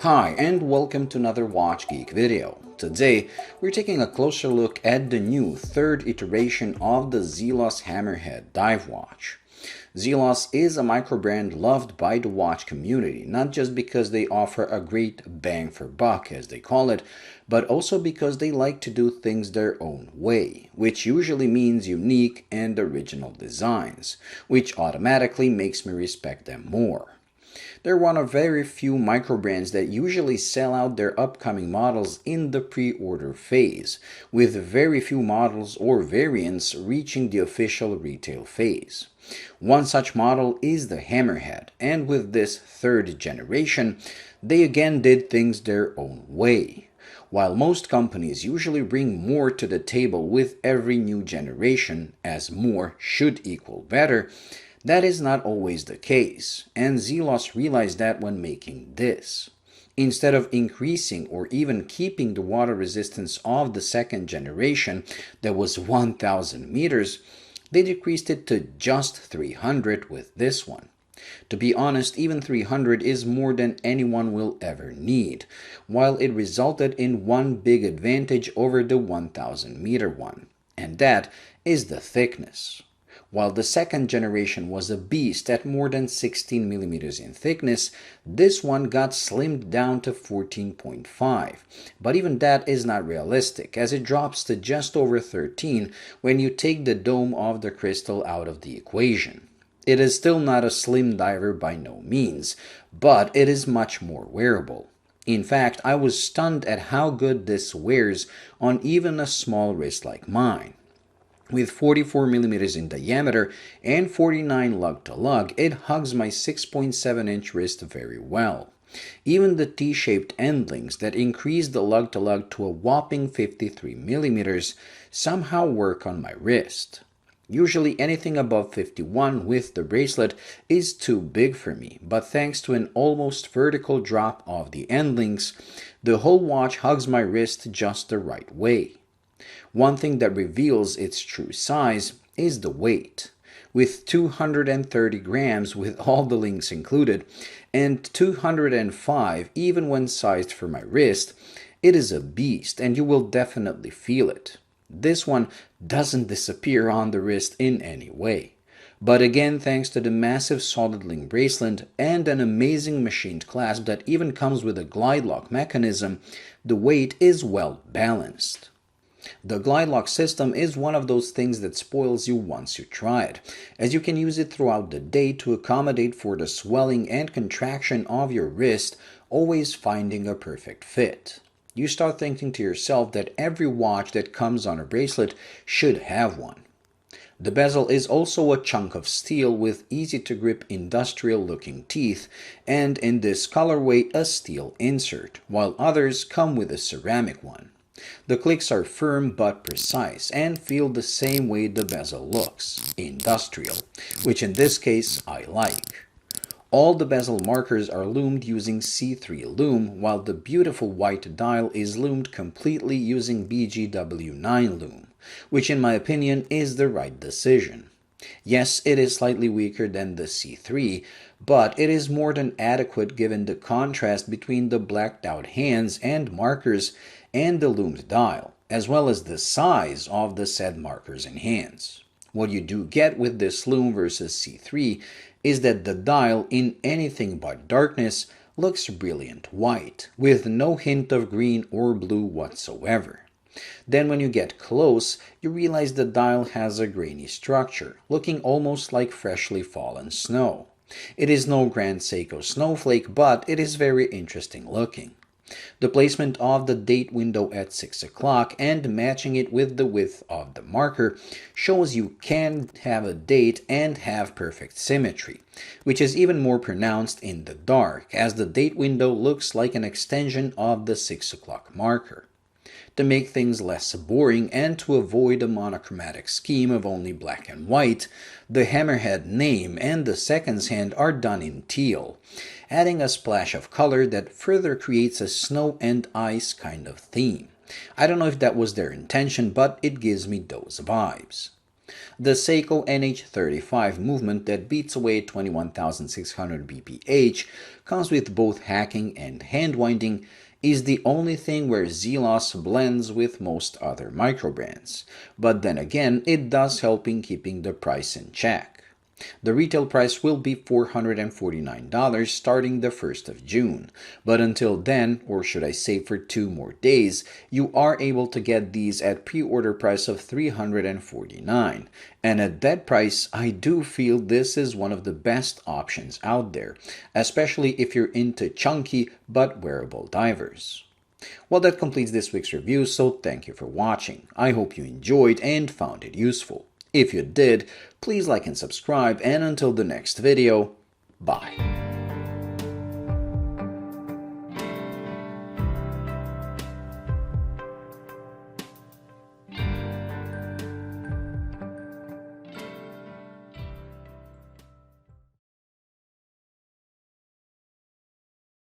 Hi and welcome to another Watch Geek video. Today we're taking a closer look at the new third iteration of the Zelos Hammerhead dive watch. Zelos is a micro brand loved by the watch community, not just because they offer a great bang for buck as they call it, but also because they like to do things their own way, which usually means unique and original designs, which automatically makes me respect them more. They're one of very few micro brands that usually sell out their upcoming models in the pre-order phase, with very few models or variants reaching the official retail phase. One such model is the Hammerhead, and with this third generation, they again did things their own way. While most companies usually bring more to the table with every new generation, as more should equal better, that is not always the case, and Zelos realized that when making this. Instead of increasing or even keeping the water resistance of the second generation that was 1000 meters, they decreased it to just 300 with this one. To be honest, even 300 is more than anyone will ever need, while it resulted in one big advantage over the 1000 meter one, and that is the thickness. While the second generation was a beast at more than 16 millimeters in thickness, this one got slimmed down to 14.5. But even that is not realistic, as it drops to just over 13 when you take the dome of the crystal out of the equation. It is still not a slim diver by no means, but it is much more wearable. In fact, I was stunned at how good this wears on even a small wrist like mine. With 44 millimeters in diameter and 49 lug to lug, it hugs my 6.7-inch wrist very well. Even the T-shaped endlings that increase the lug to lug to a whopping 53 millimeters somehow work on my wrist. Usually anything above 51 with the bracelet is too big for me, but thanks to an almost vertical drop of the endlings, the whole watch hugs my wrist just the right way. One thing that reveals its true size is the weight. With 230 grams with all the links included, and 205 even when sized for my wrist, it is a beast and you will definitely feel it. This one doesn't disappear on the wrist in any way. But again, thanks to the massive solid link bracelet and an amazing machined clasp that even comes with a glide lock mechanism, the weight is well balanced. The glide lock system is one of those things that spoils you once you try it, as you can use it throughout the day to accommodate for the swelling and contraction of your wrist, always finding a perfect fit. You start thinking to yourself that every watch that comes on a bracelet should have one. The bezel is also a chunk of steel with easy-to-grip industrial-looking teeth, and in this colorway a steel insert, while others come with a ceramic one. The clicks are firm but precise and feel the same way the bezel looks, industrial, which in this case I like. All the bezel markers are loomed using C3 loom, while the beautiful white dial is loomed completely using BGW9 loom, which in my opinion is the right decision. Yes, it is slightly weaker than the C3, but it is more than adequate given the contrast between the blacked out hands and markers and the loomed dial, as well as the size of the said markers and hands. What you do get with this loom versus C3 is that the dial in anything but darkness looks brilliant white, with no hint of green or blue whatsoever. Then when you get close, you realize the dial has a grainy structure, looking almost like freshly fallen snow. It is no Grand Seiko snowflake, but it is very interesting looking. The placement of the date window at 6 o'clock and matching it with the width of the marker shows you can have a date and have perfect symmetry, which is even more pronounced in the dark, as the date window looks like an extension of the 6 o'clock marker. To make things less boring and to avoid a monochromatic scheme of only black and white, the Hammerhead name and the seconds hand are done in teal, adding a splash of color that further creates a snow and ice kind of theme. I don't know if that was their intention, but it gives me those vibes. The Seiko NH35 movement that beats away 21,600 bph comes with both hacking and hand winding, is the only thing where Zelos blends with most other micro brands. But then again, it does help in keeping the price in check. The retail price will be $449 starting the 1st of June. But until then, or should I say for 2 more days, you are able to get these at pre-order price of $349. And at that price, I do feel this is one of the best options out there, especially if you're into chunky but wearable divers. Well, that completes this week's review, so thank you for watching. I hope you enjoyed and found it useful. If you did, please like and subscribe, and until the next video, bye.